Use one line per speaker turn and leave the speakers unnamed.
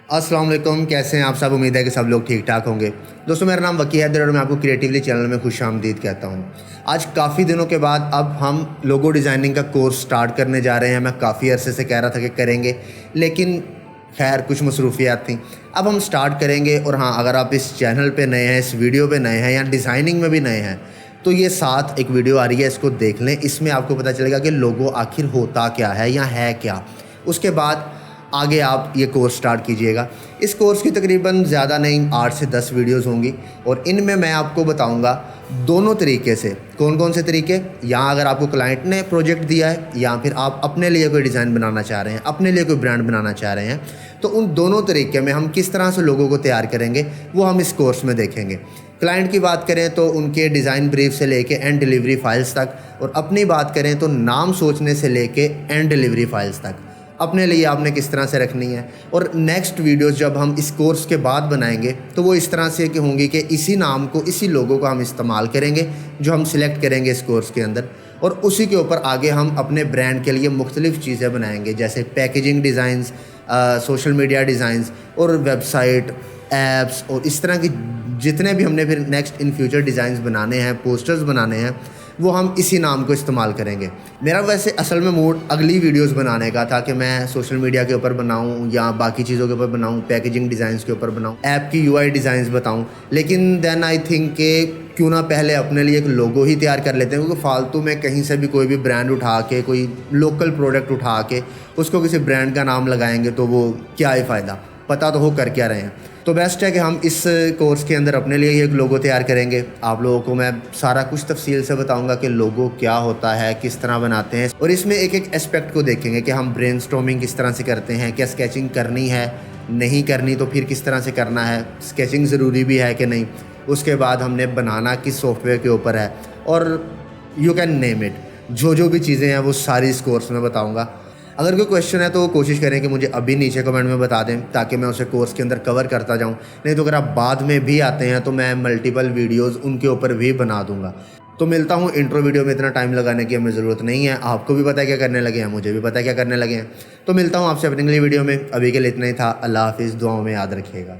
अस्सलाम वालेकुम, कैसे हैं आप सब। उम्मीद है कि सब लोग ठीक ठाक होंगे। दोस्तों, मेरा नाम वकी हैदर और मैं आपको क्रिएटिवली चैनल में खुशामदीद कहता हूँ। आज काफ़ी दिनों के बाद अब हम लोगो डिज़ाइनिंग का कोर्स स्टार्ट करने जा रहे हैं। मैं काफ़ी अरसे से कह रहा था कि करेंगे, लेकिन खैर कुछ मसरूफियात थी। अब हम स्टार्ट करेंगे। और हाँ, अगर आप इस चैनल पे नए हैं, इस वीडियो पे नए हैं या डिज़ाइनिंग में भी नए हैं, तो ये साथ एक वीडियो आ रही है, इसको देख लें। इसमें आपको पता चलेगा कि लोगो आखिर होता क्या है या है क्या। उसके बाद आगे आप ये कोर्स स्टार्ट कीजिएगा। इस कोर्स की तकरीबन ज़्यादा नहीं 8 से 10 वीडियोस होंगी और इनमें मैं आपको बताऊंगा दोनों तरीके से। कौन कौन से तरीके? यहाँ अगर आपको क्लाइंट ने प्रोजेक्ट दिया है या फिर आप अपने लिए कोई डिज़ाइन बनाना चाह रहे हैं, अपने लिए कोई ब्रांड बनाना चाह रहे हैं, तो उन दोनों तरीके में हम किस तरह से लोगों को तैयार करेंगे वो हम इस कोर्स में देखेंगे। क्लाइंट की बात करें तो उनके डिज़ाइन ब्रीफ से लेके एंड डिलीवरी फाइल्स तक, और अपनी बात करें तो नाम सोचने से लेके एंड डिलीवरी फाइल्स तक अपने लिए आपने किस तरह से रखनी है। और नेक्स्ट वीडियोस जब हम इस कोर्स के बाद बनाएंगे तो वो इस तरह से कि होंगी कि इसी नाम को, इसी लोगो को हम इस्तेमाल करेंगे जो हम सिलेक्ट करेंगे इस कोर्स के अंदर, और उसी के ऊपर आगे हम अपने ब्रांड के लिए मुख्तलिफ़ चीज़ें बनाएंगे, जैसे packaging designs, social media designs और वेबसाइट, ऐप्स, और इस तरह की जितने भी हमने फिर नेक्स्ट इन फ्यूचर डिज़ाइंस बनाने हैं, पोस्टर्स बनाने हैं, वो हम इसी नाम को इस्तेमाल करेंगे। मेरा वैसे असल में मूड अगली वीडियोस बनाने का था कि मैं सोशल मीडिया के ऊपर बनाऊं या बाकी चीज़ों के ऊपर बनाऊं, पैकेजिंग डिज़ाइंस के ऊपर बनाऊं, ऐप की यूआई डिज़ाइंस बताऊं, लेकिन देन आई थिंक कि क्यों ना पहले अपने लिए एक लोगो ही तैयार कर लेते हैं, क्योंकि फालतू में कहीं से भी कोई भी ब्रांड उठा के, कोई लोकल प्रोडक्ट उठा के उसको किसी ब्रांड का नाम लगाएंगे तो वो क्या ही फ़ायदा, पता तो हो कर क्या रहे हैं। तो बेस्ट है कि हम इस कोर्स के अंदर अपने लिए एक लोगो तैयार करेंगे। आप लोगों को मैं सारा कुछ तफसील से बताऊंगा कि लोगो क्या होता है, किस तरह बनाते हैं, और इसमें एक एक एस्पेक्ट को देखेंगे कि हम ब्रेनस्टॉर्मिंग किस तरह से करते हैं, क्या स्केचिंग करनी है, नहीं करनी तो फिर किस तरह से करना है, स्केचिंग ज़रूरी भी है कि नहीं, उसके बाद हमने बनाना किस सॉफ्टवेयर के ऊपर है, और यू कैन नेम इट। जो भी चीज़ें हैं वो सारी इस कोर्स में बताऊँगा। अगर कोई क्वेश्चन है तो कोशिश करें कि मुझे अभी नीचे कमेंट में बता दें ताकि मैं उसे कोर्स के अंदर कवर करता जाऊं। नहीं तो अगर आप बाद में भी आते हैं तो मैं मल्टीपल वीडियोस उनके ऊपर भी बना दूंगा। तो मिलता हूं। इंट्रो वीडियो में इतना टाइम लगाने की हमें ज़रूरत नहीं है। आपको भी पता है क्या करने लगे हैं, मुझे भी पता है क्या करने लगे हैं। तो मिलता हूँ आपसे अपनी अगली वीडियो में। अभी के लिए इतना ही था। अल्लाह हाफिज़। दुआओं में याद रखिएगा।